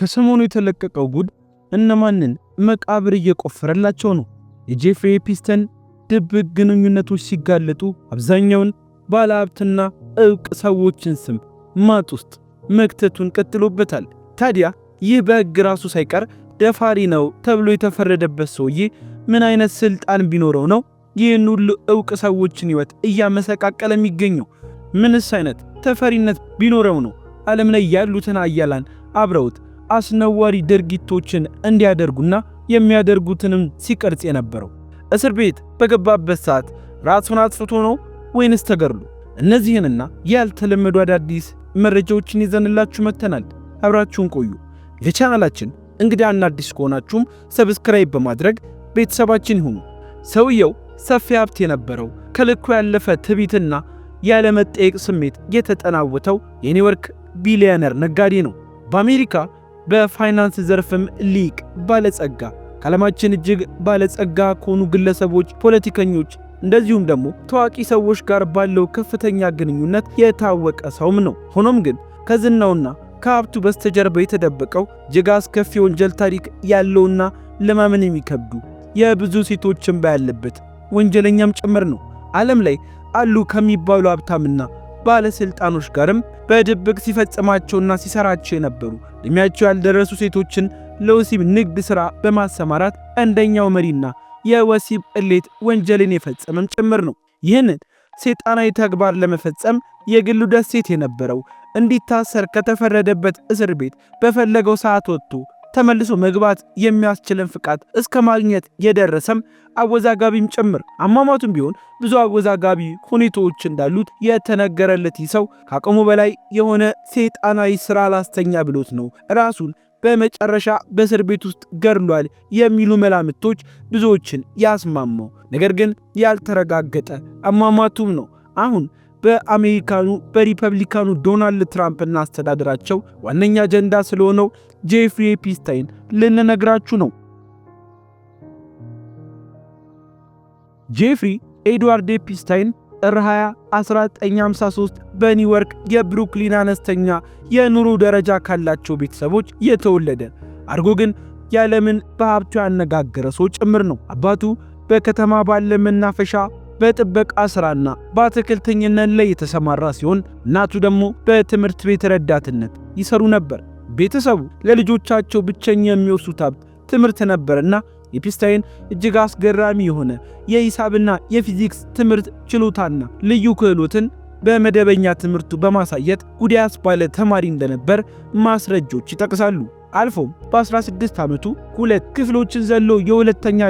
ከሰሞኑ የተለቀቀው ጉድ እነማንን መቃብር እየቆፈረላቸው ነው? የጄፍሪ ኤፕስታይን ድብቅ ግንኙነቶች ሲጋለጡ አብዛኛውን ባለሀብትና ዕውቅ ሰዎችን ስም ማጥ ውስጥ መክተቱን ቀጥሎበታል። ታዲያ ይህ በሕግ ራሱ ሳይቀር ደፋሪ ነው ተብሎ የተፈረደበት ሰውዬ ምን አይነት ስልጣን ቢኖረው ነው ይህን ሁሉ ዕውቅ ሰዎችን ሕይወት እያመሰቃቀለ የሚገኘው? ምንስ አይነት ተፈሪነት ቢኖረው ነው ዓለም ላይ ያሉትን ኃያላን አብረውት አስነዋሪ ድርጊቶችን እንዲያደርጉና የሚያደርጉትንም ሲቀርጽ የነበረው? እስር ቤት በገባበት ሰዓት ራሱን አጥፍቶ ነው ወይንስ ተገድሎ? እነዚህንና ያልተለመዱ አዳዲስ መረጃዎችን ይዘንላችሁ መጥተናል። አብራችሁን ቆዩ። የቻናላችን እንግዳና አዲስ ከሆናችሁም ሰብስክራይብ በማድረግ ቤተሰባችን ይሁኑ። ሰውየው ሰፊ ሀብት የነበረው ከልኩ ያለፈ ትዕቢትና ያለመጠየቅ ስሜት የተጠናወተው የኒውዮርክ ቢሊዮነር ነጋዴ ነው። በአሜሪካ በፋይናንስ ዘርፍም ሊቅ ባለጸጋ፣ ከዓለማችን እጅግ ባለጸጋ ከሆኑ ግለሰቦች፣ ፖለቲከኞች እንደዚሁም ደግሞ ታዋቂ ሰዎች ጋር ባለው ከፍተኛ ግንኙነት የታወቀ ሰውም ነው። ሆኖም ግን ከዝናውና ከሀብቱ በስተጀርባ የተደበቀው እጅግ አስከፊ ወንጀል ታሪክ ያለውና ለማመን የሚከብዱ የብዙ ሴቶች እንባ ያለበት ወንጀለኛም ጭምር ነው። ዓለም ላይ አሉ ከሚባሉ ሀብታምና ባለስልጣኖች ጋርም በድብቅ ሲፈጽማቸውና ሲሰራቸው የነበሩ እድሜያቸው ያልደረሱ ሴቶችን ለወሲብ ንግድ ሥራ በማሰማራት አንደኛው መሪና የወሲብ ቅሌት ወንጀልን የፈጸመም ጭምር ነው። ይህንን ሰይጣናዊ ተግባር ለመፈጸም የግሉ ደሴት የነበረው እንዲታሰር ከተፈረደበት እስር ቤት በፈለገው ሰዓት ወጥቶ ተመልሶ መግባት የሚያስችልን ፍቃድ እስከ ማግኘት የደረሰም አወዛጋቢም ጭምር። አሟሟቱም ቢሆን ብዙ አወዛጋቢ ሁኔታዎች እንዳሉት የተነገረለት ሰው ከአቅሙ በላይ የሆነ ሰይጣናዊ ሥራ ላስተኛ ብሎት ነው ራሱን በመጨረሻ በእስር ቤት ውስጥ ገድሏል የሚሉ መላምቶች ብዙዎችን ያስማማው፣ ነገር ግን ያልተረጋገጠ አሟሟቱም ነው አሁን በአሜሪካኑ በሪፐብሊካኑ ዶናልድ ትራምፕና አስተዳደራቸው ዋነኛ አጀንዳ ስለሆነው ጄፍሪ ኤፕስታይን ልንነግራችሁ ነው። ጄፍሪ ኤድዋርድ ኤፕስታይን ጥር 20 1953 በኒውዮርክ የብሩክሊን አነስተኛ የኑሮ ደረጃ ካላቸው ቤተሰቦች የተወለደ አድርጎ ግን ያለምን በሀብቱ ያነጋገረ ሰው ጭምር ነው። አባቱ በከተማ ባለ መናፈሻ በጥበቃ ሥራና በአትክልተኝነት ላይ የተሰማራ ሲሆን እናቱ ደግሞ በትምህርት ቤት ረዳትነት ይሰሩ ነበር። ቤተሰቡ ለልጆቻቸው ብቸኛ የሚወርሱት ሀብት ትምህርት ነበርና ኤፕስታይን እጅግ አስገራሚ የሆነ የሂሳብና የፊዚክስ ትምህርት ችሎታና ልዩ ክህሎትን በመደበኛ ትምህርቱ በማሳየት ጉድ ያስባለ ተማሪ እንደነበር ማስረጃዎች ይጠቅሳሉ። አልፎም በ16 ዓመቱ 2 ክፍሎችን ዘሎ የሁለተኛ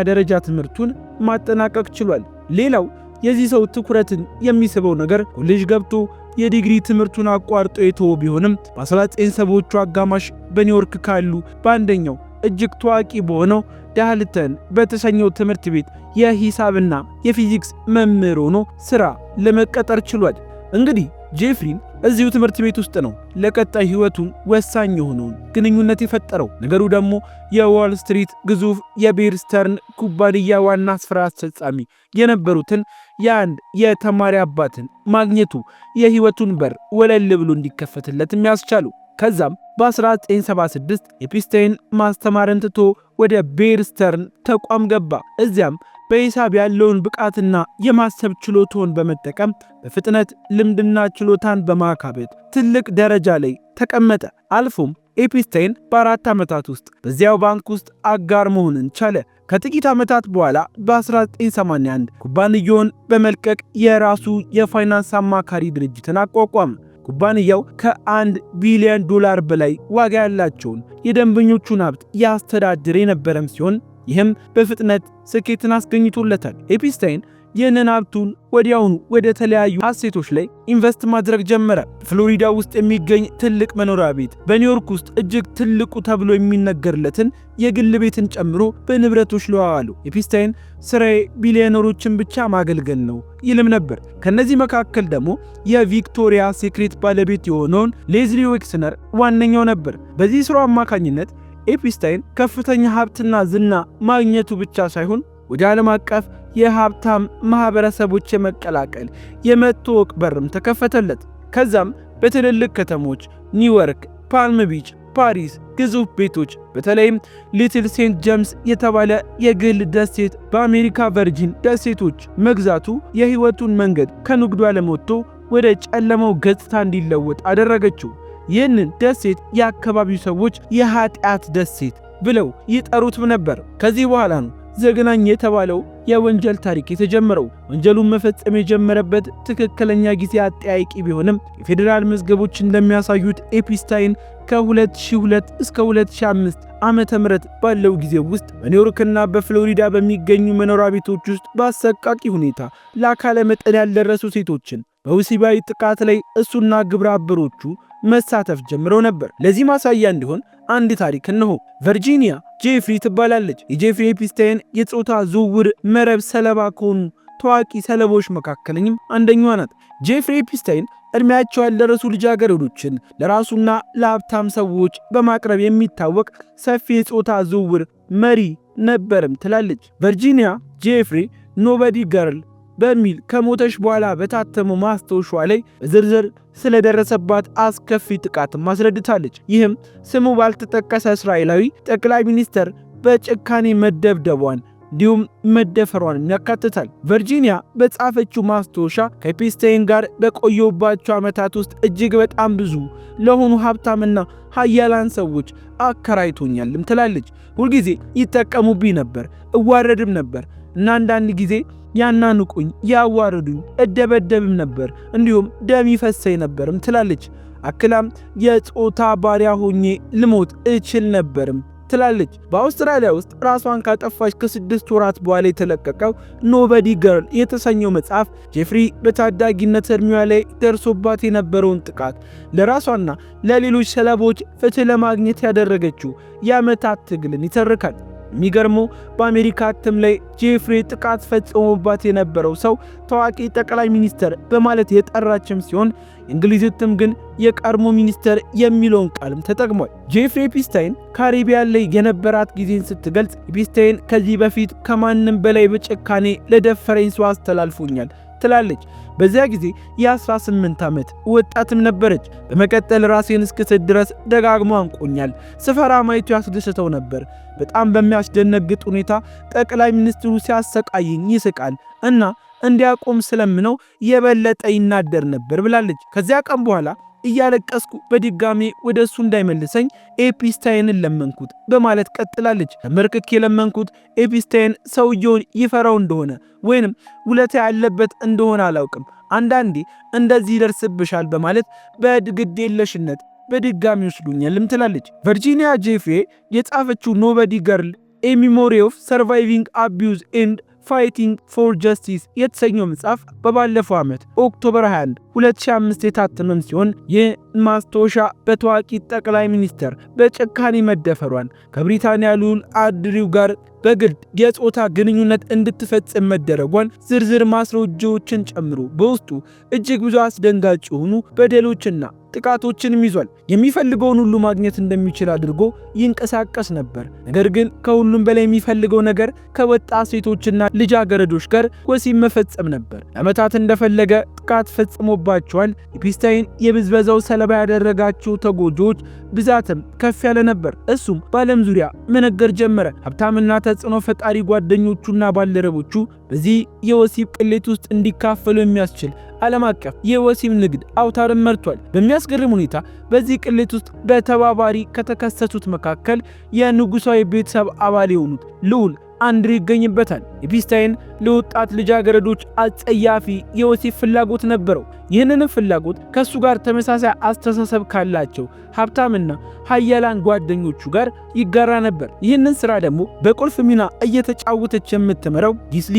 ደረጃ ትምህርቱን ማጠናቀቅ ችሏል። ሌላው የዚህ ሰው ትኩረትን የሚስበው ነገር ኮሌጅ ገብቶ የዲግሪ ትምህርቱን አቋርጦ የተወ ቢሆንም በ1970ዎቹ አጋማሽ በኒውዮርክ ካሉ በአንደኛው እጅግ ታዋቂ በሆነው ዳልተን በተሰኘው ትምህርት ቤት የሂሳብና የፊዚክስ መምህር ሆኖ ሥራ ለመቀጠር ችሏል። እንግዲህ ጄፍሪን እዚሁ ትምህርት ቤት ውስጥ ነው ለቀጣይ ሕይወቱን ወሳኝ የሆነውን ግንኙነት የፈጠረው። ነገሩ ደግሞ የዋል ስትሪት ግዙፍ የቤር ስተርን ኩባንያ ዋና ስራ አስፈጻሚ የነበሩትን የአንድ የተማሪ አባትን ማግኘቱ የሕይወቱን በር ወለል ብሎ እንዲከፈትለት የሚያስቻሉ። ከዛም በ1976 ኤፕስታይን ማስተማርን ትቶ ወደ ቤር ስተርን ተቋም ገባ። እዚያም በሂሳብ ያለውን ብቃትና የማሰብ ችሎታውን በመጠቀም በፍጥነት ልምድና ችሎታን በማካበት ትልቅ ደረጃ ላይ ተቀመጠ። አልፎም ኤፕስታይን በ4 ዓመታት ውስጥ በዚያው ባንክ ውስጥ አጋር መሆንን ቻለ። ከጥቂት ዓመታት በኋላ በ1981 ኩባንያውን በመልቀቅ የራሱ የፋይናንስ አማካሪ ድርጅትን አቋቋመ። ኩባንያው ከ$1 ቢሊዮን በላይ ዋጋ ያላቸውን የደንበኞቹን ሀብት ያስተዳድር የነበረም ሲሆን ይህም በፍጥነት ስኬትን አስገኝቶለታል። ኤፕስታይን ይህንን ሀብቱን ወዲያውኑ ወደ ተለያዩ ሀሴቶች ላይ ኢንቨስት ማድረግ ጀመረ። ፍሎሪዳ ውስጥ የሚገኝ ትልቅ መኖሪያ ቤት፣ በኒውዮርክ ውስጥ እጅግ ትልቁ ተብሎ የሚነገርለትን የግል ቤትን ጨምሮ በንብረቶች ለዋዋሉ። ኤፕስታይን ስራዬ ቢሊዮነሮችን ብቻ ማገልገል ነው ይልም ነበር። ከነዚህ መካከል ደግሞ የቪክቶሪያ ሴክሬት ባለቤት የሆነውን ሌዝሊ ዌክስነር ዋነኛው ነበር። በዚህ ስራው አማካኝነት ኤፕስታይን ከፍተኛ ሀብትና ዝና ማግኘቱ ብቻ ሳይሆን ወደ ዓለም አቀፍ የሀብታም ማህበረሰቦች የመቀላቀል የመተዋወቅ በርም ተከፈተለት። ከዛም በትልልቅ ከተሞች ኒውዮርክ፣ ፓልም ቢች፣ ፓሪስ ግዙፍ ቤቶች፣ በተለይም ሊትል ሴንት ጄምስ የተባለ የግል ደሴት በአሜሪካ ቨርጂን ደሴቶች መግዛቱ የህይወቱን መንገድ ከንግዱ ዓለም ወጥቶ ወደ ጨለማው ገጽታ እንዲለወጥ አደረገችው። ይህንን ደሴት የአካባቢው ሰዎች የኃጢአት ደሴት ብለው ይጠሩትም ነበር። ከዚህ በኋላ ነው ዘግናኝ የተባለው የወንጀል ታሪክ የተጀመረው። ወንጀሉን መፈጸም የጀመረበት ትክክለኛ ጊዜ አጠያቂ ቢሆንም የፌዴራል መዝገቦች እንደሚያሳዩት ኤፕስታይን ከ2002 እስከ 2005 ዓመተ ምህረት ባለው ጊዜ ውስጥ በኒውዮርክና በፍሎሪዳ በሚገኙ መኖሪያ ቤቶች ውስጥ በአሰቃቂ ሁኔታ ለአካለ መጠን ያልደረሱ ሴቶችን በወሲባዊ ጥቃት ላይ እሱና ግብረ አበሮቹ መሳተፍ ጀምረው ነበር። ለዚህ ማሳያ እንዲሆን አንድ ታሪክ እነሆ። ቨርጂኒያ ጄፍሪ ትባላለች። የጄፍሪ ኤፕስታይን የጾታ ዝውውር መረብ ሰለባ ከሆኑ ታዋቂ ሰለቦች መካከልም አንደኛዋ ናት። ጄፍሪ ኤፕስታይን እድሜያቸው ያልደረሱ ልጃገረዶችን ለራሱና ለሀብታም ሰዎች በማቅረብ የሚታወቅ ሰፊ የጾታ ዝውውር መሪ ነበርም ትላለች። ቨርጂኒያ ጄፍሪ ኖበዲ ገርል በሚል ከሞተች በኋላ በታተመው ማስታወሻ ላይ በዝርዝር ስለደረሰባት አስከፊ ጥቃትም አስረድታለች። ይህም ስሙ ባልተጠቀሰ እስራኤላዊ ጠቅላይ ሚኒስተር በጭካኔ መደብደቧን እንዲሁም መደፈሯን ያካትታል። ቨርጂኒያ በጻፈችው ማስታወሻ ከኤፕስታይን ጋር በቆየሁባቸው ዓመታት ውስጥ እጅግ በጣም ብዙ ለሆኑ ሀብታምና ሀያላን ሰዎች አከራይቶኛልም ትላለች። ሁልጊዜ ይጠቀሙብኝ ነበር፣ እዋረድም ነበር እና አንዳንድ ጊዜ ያናንቁኝ፣ ያዋርዱኝ፣ እደበደብም ነበር፣ እንዲሁም ደም ይፈሰኝ ነበርም ትላለች። አክላም የጾታ ባሪያ ሆኜ ልሞት እችል ነበርም ትላለች። በአውስትራሊያ ውስጥ ራሷን ካጠፋች ከ6 ወራት በኋላ የተለቀቀው ኖበዲ ገርል የተሰኘው መጽሐፍ ጄፍሪ በታዳጊነት እድሜዋ ላይ ደርሶባት የነበረውን ጥቃት ለራሷና ለሌሎች ሰለቦች ፍትህ ለማግኘት ያደረገችው የዓመታት ትግልን ይተርካል። የሚገርመው በአሜሪካ እትም ላይ ጄፍሪ ጥቃት ፈጽሞባት የነበረው ሰው ታዋቂ ጠቅላይ ሚኒስተር በማለት የጠራችም ሲሆን የእንግሊዝ እትም ግን የቀድሞ ሚኒስተር የሚለውን ቃልም ተጠቅሟል። ጄፍሪ ኤፕስታይን ካሪቢያን ላይ የነበራት ጊዜን ስትገልጽ ኤፕስታይን ከዚህ በፊት ከማንም በላይ በጭካኔ ለደፈረኝ ሰው አስተላልፎኛል ትላለች። በዚያ ጊዜ የ18 ዓመት ወጣትም ነበረች። በመቀጠል ራሴን እስክስት ድረስ ደጋግሞ አንቆኛል። ስፈራ ማየቱ ያስደስተው ነበር። በጣም በሚያስደነግጥ ሁኔታ ጠቅላይ ሚኒስትሩ ሲያሰቃይኝ ይስቃል እና እንዲያቆም ስለምነው የበለጠ ይናደር ነበር ብላለች። ከዚያ ቀን በኋላ እያለቀስኩ በድጋሜ ወደ እሱ እንዳይመልሰኝ ኤፕስታይንን ለመንኩት በማለት ቀጥላለች። ተመርክኬ የለመንኩት ኤፕስታይን ሰውየውን ይፈራው እንደሆነ ወይንም ውለታ ያለበት እንደሆነ አላውቅም፣ አንዳንዴ እንደዚህ ይደርስብሻል በማለት በግድ የለሽነት በድጋሚ ወስዱኛልም ትላለች። ቨርጂኒያ ጄፍሪ የጻፈችው ኖበዲ ገርል ኤ ሜሞሪ ኦፍ ሰርቫይቪንግ አቢዩዝ ኤንድ ፋይቲንግ ፎር ጀስቲስ የተሰኘው መጽሐፍ በባለፈው ዓመት ኦክቶበር 21 2005 የታተመም ሲሆን ይህ ማስታወሻ በታዋቂ ጠቅላይ ሚኒስተር በጭካኔ መደፈሯን ከብሪታንያ ልዑል አንድሪው ጋር በግልጽ የጾታ ግንኙነት እንድትፈጽም መደረጓን ዝርዝር ማስረጃዎችን ጨምሮ በውስጡ እጅግ ብዙ አስደንጋጭ የሆኑ በደሎችና ጥቃቶችንም ይዟል። የሚፈልገውን ሁሉ ማግኘት እንደሚችል አድርጎ ይንቀሳቀስ ነበር። ነገር ግን ከሁሉም በላይ የሚፈልገው ነገር ከወጣት ሴቶችና ልጃገረዶች ጋር ወሲብ መፈጸም ነበር። ለዓመታት እንደፈለገ ጥቃት ፈጽሞባቸዋል። ኤፕስታይን የብዝበዛው ሰለባ ያደረጋቸው ተጎጂዎች ብዛትም ከፍ ያለ ነበር። እሱም በዓለም ዙሪያ መነገር ጀመረ። ሀብታምና ተጽዕኖ ፈጣሪ ጓደኞቹና ባልደረቦቹ በዚህ የወሲብ ቅሌት ውስጥ እንዲካፈሉ የሚያስችል ዓለም አቀፍ የወሲብ ንግድ አውታርን መርቷል። በሚያስገርም ሁኔታ በዚህ ቅሌት ውስጥ በተባባሪ ከተከሰቱት መካከል የንጉሳዊ ቤተሰብ አባል የሆኑት ልዑል አንድሪ ይገኝበታል። ኤፕስታይን ለወጣት ልጃገረዶች አጸያፊ የወሲብ ፍላጎት ነበረው። ይህንንም ፍላጎት ከሱ ጋር ተመሳሳይ አስተሳሰብ ካላቸው ሀብታምና ሀያላን ጓደኞቹ ጋር ይጋራ ነበር። ይህንን ስራ ደግሞ በቁልፍ ሚና እየተጫወተች የምትመራው ጊስሊ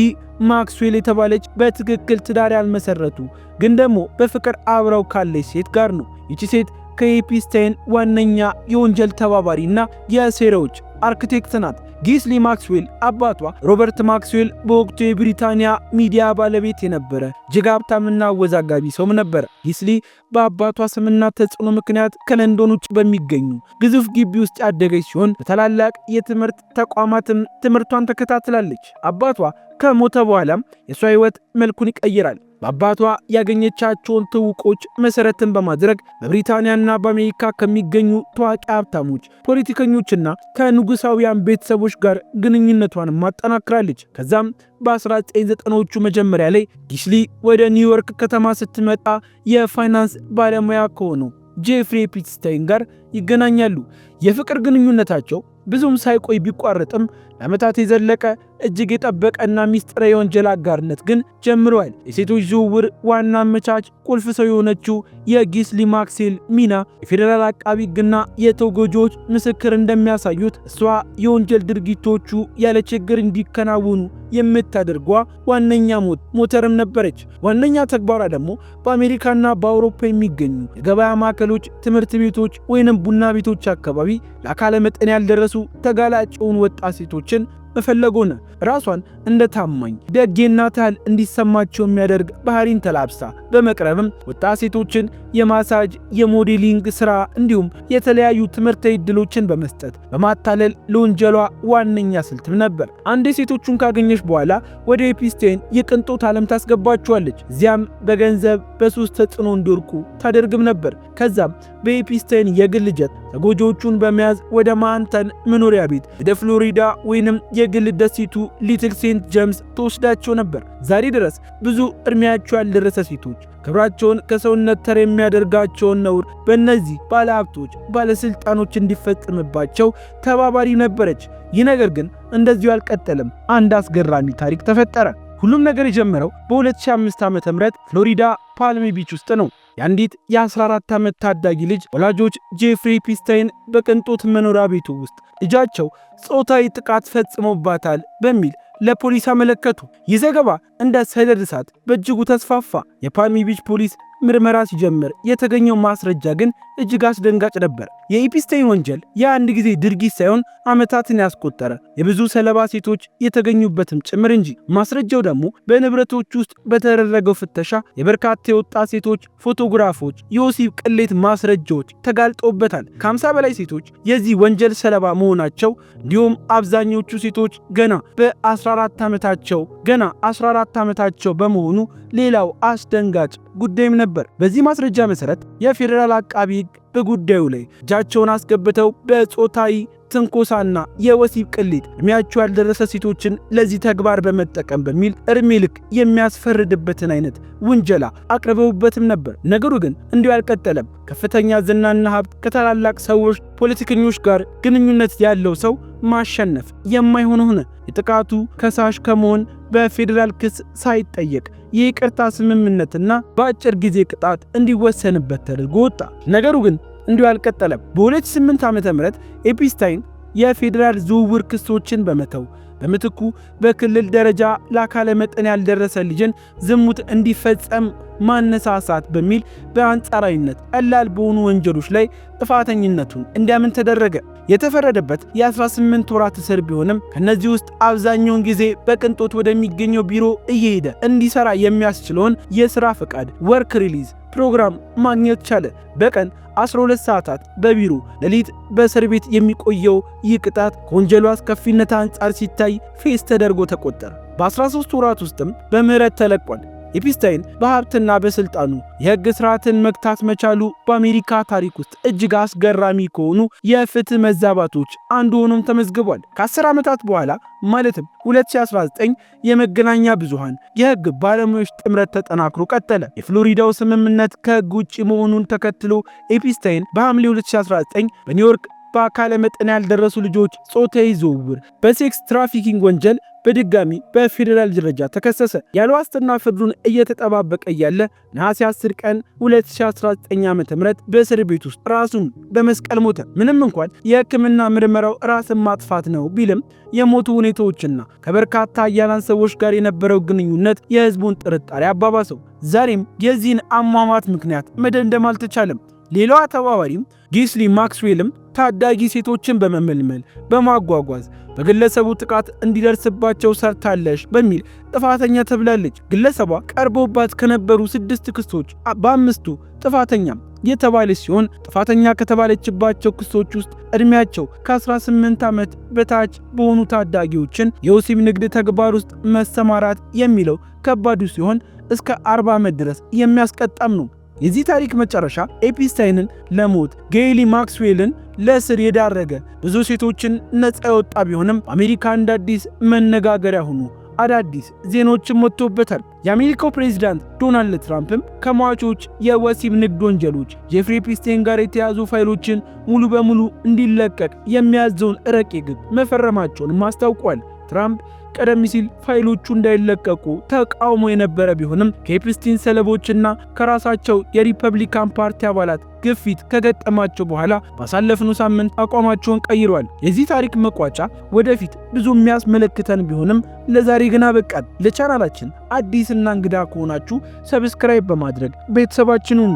ማክስዌል የተባለች በትክክል ትዳር ያልመሰረቱ ግን ደግሞ በፍቅር አብረው ካለች ሴት ጋር ነው። ይቺ ሴት ከኤፕስታይን ዋነኛ የወንጀል ተባባሪና የሴራዎች አርክቴክት ናት። ጊስሊ ማክስዌል አባቷ ሮበርት ማክስዌል በወቅቱ የብሪታንያ ሚዲያ ባለቤት የነበረ እጅግ ሀብታምና አወዛጋቢ ሰውም ነበር። ጊስሊ በአባቷ ስምና ተጽዕኖ ምክንያት ከለንዶን ውጭ በሚገኙ ግዙፍ ግቢ ውስጥ ያደገች ሲሆን በታላላቅ የትምህርት ተቋማትም ትምህርቷን ተከታትላለች። አባቷ ከሞተ በኋላም የሷ ሕይወት መልኩን ይቀይራል። በአባቷ ያገኘቻቸውን ትውቆች መሰረትን በማድረግ በብሪታንያና በአሜሪካ ከሚገኙ ታዋቂ ሀብታሞች፣ ፖለቲከኞችና ከንጉሳውያን ቤተሰቦች ጋር ግንኙነቷን ማጠናክራለች። ከዛም በ1990ዎቹ መጀመሪያ ላይ ጊስሊ ወደ ኒውዮርክ ከተማ ስትመጣ የፋይናንስ ባለሙያ ከሆነው ጄፍሪ ኤፕስታይን ጋር ይገናኛሉ። የፍቅር ግንኙነታቸው ብዙም ሳይቆይ ቢቋረጥም ለዓመታት የዘለቀ እጅግ የጠበቀና ሚስጥራዊ የወንጀል አጋርነት ግን ጀምረዋል። የሴቶች ዝውውር ዋና አመቻች ቁልፍ ሰው የሆነችው የጊስሊ ማክስዌል ሚና የፌዴራል አቃቢ ሕግና የተጎጂዎች ምስክር እንደሚያሳዩት እሷ የወንጀል ድርጊቶቹ ያለ ችግር እንዲከናወኑ የምታደርጓ ዋነኛ ሞተርም ነበረች። ዋነኛ ተግባሯ ደግሞ በአሜሪካና በአውሮፓ የሚገኙ የገበያ ማዕከሎች፣ ትምህርት ቤቶች ወይንም ቡና ቤቶች አካባቢ ለአካለ መጠን ያልደረሱ ተጋላጭ የሆኑ ወጣት ሴቶችን መፈለግ ሆነ። ራሷን እንደ ታማኝ ደጌና ታህል እንዲሰማቸው የሚያደርግ ባህሪን ተላብሳ በመቅረብም ወጣት ሴቶችን የማሳጅ የሞዴሊንግ ስራ እንዲሁም የተለያዩ ትምህርታዊ ዕድሎችን በመስጠት በማታለል ለወንጀሏ ዋነኛ ስልትም ነበር። አንዴ ሴቶቹን ካገኘች በኋላ ወደ ኤፕስታይን የቅንጦት ዓለም ታስገባቸዋለች። እዚያም በገንዘብ በሱስ ተጽዕኖ እንዲወርቁ ታደርግም ነበር። ከዛም በኤፕስታይን የግል ጀት ተጎጂዎቹን በመያዝ ወደ ማንተን መኖሪያ ቤት ወደ ፍሎሪዳ ወይንም የግል ደሴቱ ሊትል ሴንት ጄምስ ተወስዳቸው ነበር። ዛሬ ድረስ ብዙ እድሜያቸው ያልደረሰ ሴቶች ክብራቸውን ከሰውነት ተር የሚያደርጋቸውን ነውር በእነዚህ ባለሀብቶች፣ ባለስልጣኖች እንዲፈጽምባቸው ተባባሪ ነበረች። ይህ ነገር ግን እንደዚሁ አልቀጠለም። አንድ አስገራሚ ታሪክ ተፈጠረ። ሁሉም ነገር የጀመረው በ2005 ዓ.ም ፍሎሪዳ ፓልም ቢች ውስጥ ነው። የአንዲት የ14 ዓመት ታዳጊ ልጅ ወላጆች ጄፍሪ ኤፕስታይን በቅንጦት መኖሪያ ቤቱ ውስጥ ልጃቸው ጾታዊ ጥቃት ፈጽሞባታል በሚል ለፖሊስ አመለከቱ። ይህ ዘገባ እንደ ሰደድ እሳት በእጅጉ ተስፋፋ። የፓልም ቢች ፖሊስ ምርመራ ሲጀምር የተገኘው ማስረጃ ግን እጅግ አስደንጋጭ ነበር። የኤፕስታይን ወንጀል የአንድ ጊዜ ድርጊት ሳይሆን ዓመታትን ያስቆጠረ የብዙ ሰለባ ሴቶች የተገኙበትም ጭምር እንጂ። ማስረጃው ደግሞ በንብረቶች ውስጥ በተደረገው ፍተሻ የበርካታ የወጣት ሴቶች ፎቶግራፎች፣ የወሲብ ቅሌት ማስረጃዎች ተጋልጦበታል። ከ50 በላይ ሴቶች የዚህ ወንጀል ሰለባ መሆናቸው እንዲሁም አብዛኞቹ ሴቶች ገና በ14 ዓመታቸው በመሆኑ ሌላው አስደንጋጭ ጉዳይም ነበር። በዚህ ማስረጃ መሰረት የፌዴራል አቃቢ ሕግ በጉዳዩ ላይ እጃቸውን አስገብተው በጾታዊ ትንኮሳና የወሲብ ቅሌት እድሜያቸው ያልደረሰ ሴቶችን ለዚህ ተግባር በመጠቀም በሚል እድሜ ልክ የሚያስፈርድበትን አይነት ውንጀላ አቅርበውበትም ነበር። ነገሩ ግን እንዲሁ አልቀጠለም። ከፍተኛ ዝናና ሀብት ከታላላቅ ሰዎች፣ ፖለቲከኞች ጋር ግንኙነት ያለው ሰው ማሸነፍ የማይሆን ሆነ። የጥቃቱ ከሳሽ ከመሆን በፌዴራል ክስ ሳይጠየቅ የይቅርታ ስምምነትና በአጭር ጊዜ ቅጣት እንዲወሰንበት ተደርጎ ወጣ። ነገሩ ግን እንዲሁ አልቀጠለም። በ2008 ዓ.ም ኤፕስታይን የፌዴራል ዝውውር ክሶችን በመተው በምትኩ በክልል ደረጃ ለአካለ መጠን ያልደረሰ ልጅን ዝሙት እንዲፈጸም ማነሳሳት በሚል በአንጻራዊነት ቀላል በሆኑ ወንጀሎች ላይ ጥፋተኝነቱን እንዲያምን ተደረገ። የተፈረደበት የ18 ወራት እስር ቢሆንም ከነዚህ ውስጥ አብዛኛውን ጊዜ በቅንጦት ወደሚገኘው ቢሮ እየሄደ እንዲሰራ የሚያስችለውን የሥራ ፈቃድ ወርክ ሪሊዝ ፕሮግራም ማግኘት ቻለ። በቀን 12 ሰዓታት በቢሮ ሌሊት በእስር ቤት የሚቆየው ይህ ቅጣት ከወንጀሉ አስከፊነት አንጻር ሲታይ ፌስ ተደርጎ ተቆጠረ። በ13 ወራት ውስጥም በምህረት ተለቋል። ኤፕስታይን በሀብትና በስልጣኑ የሕግ ስርዓትን መግታት መቻሉ በአሜሪካ ታሪክ ውስጥ እጅግ አስገራሚ ከሆኑ የፍትህ መዛባቶች አንዱ ሆኖም ተመዝግቧል። ከ10 ዓመታት በኋላ ማለትም 2019 የመገናኛ ብዙሃን የሕግ ባለሙያዎች ጥምረት ተጠናክሮ ቀጠለ። የፍሎሪዳው ስምምነት ከሕግ ውጭ መሆኑን ተከትሎ ኤፕስታይን በሐምሌ 2019 በኒውዮርክ በአካለ መጠን ያልደረሱ ልጆች ጾታዊ ዝውውር፣ በሴክስ ትራፊኪንግ ወንጀል በድጋሚ በፌዴራል ደረጃ ተከሰሰ። ያለ ዋስትና ፍርዱን እየተጠባበቀ እያለ ነሐሴ 10 ቀን 2019 ዓ.ም በእስር ቤት ውስጥ ራሱን በመስቀል ሞተ። ምንም እንኳን የሕክምና ምርመራው ራስን ማጥፋት ነው ቢልም የሞቱ ሁኔታዎችና ከበርካታ አያላን ሰዎች ጋር የነበረው ግንኙነት የሕዝቡን ጥርጣሬ አባባሰው። ዛሬም የዚህን አሟሟት ምክንያት መደምደም አልተቻለም። ሌላዋ ተባባሪም ጊስሊ ማክስዌልም ታዳጊ ሴቶችን በመመልመል በማጓጓዝ በግለሰቡ ጥቃት እንዲደርስባቸው ሰርታለች በሚል ጥፋተኛ ተብላለች። ግለሰቧ ቀርቦባት ከነበሩ 6 ክሶች በ5ቱ ጥፋተኛ የተባለች ሲሆን ጥፋተኛ ከተባለችባቸው ክሶች ውስጥ እድሜያቸው ከ18 ዓመት በታች በሆኑ ታዳጊዎችን የወሲብ ንግድ ተግባር ውስጥ መሰማራት የሚለው ከባዱ ሲሆን እስከ 40 ዓመት ድረስ የሚያስቀጣም ነው። የዚህ ታሪክ መጨረሻ ኤፕስታይንን ለሞት ጌይሊ ማክስዌልን ለእስር የዳረገ ብዙ ሴቶችን ነፃ ያወጣ ቢሆንም በአሜሪካ እንደ አዲስ መነጋገሪያ ሆኖ አዳዲስ ዜናዎችም ወጥቶበታል። የአሜሪካው ፕሬዝዳንት ዶናልድ ትራምፕም ከሟቾች የወሲብ ንግድ ወንጀሎች ጄፍሪ ኤፕስታይን ጋር የተያዙ ፋይሎችን ሙሉ በሙሉ እንዲለቀቅ የሚያዘውን ረቂቅ ሕግ መፈረማቸውንም አስታውቋል። ትራምፕ ቀደም ሲል ፋይሎቹ እንዳይለቀቁ ተቃውሞ የነበረ ቢሆንም ከኤፕስታይን ሰለቦችና ከራሳቸው የሪፐብሊካን ፓርቲ አባላት ግፊት ከገጠማቸው በኋላ ባሳለፍነው ሳምንት አቋማቸውን ቀይረዋል። የዚህ ታሪክ መቋጫ ወደፊት ብዙ የሚያስመለክተን ቢሆንም ለዛሬ ግን አበቃን። ለቻናላችን አዲስና እንግዳ ከሆናችሁ ሰብስክራይብ በማድረግ ቤተሰባችንን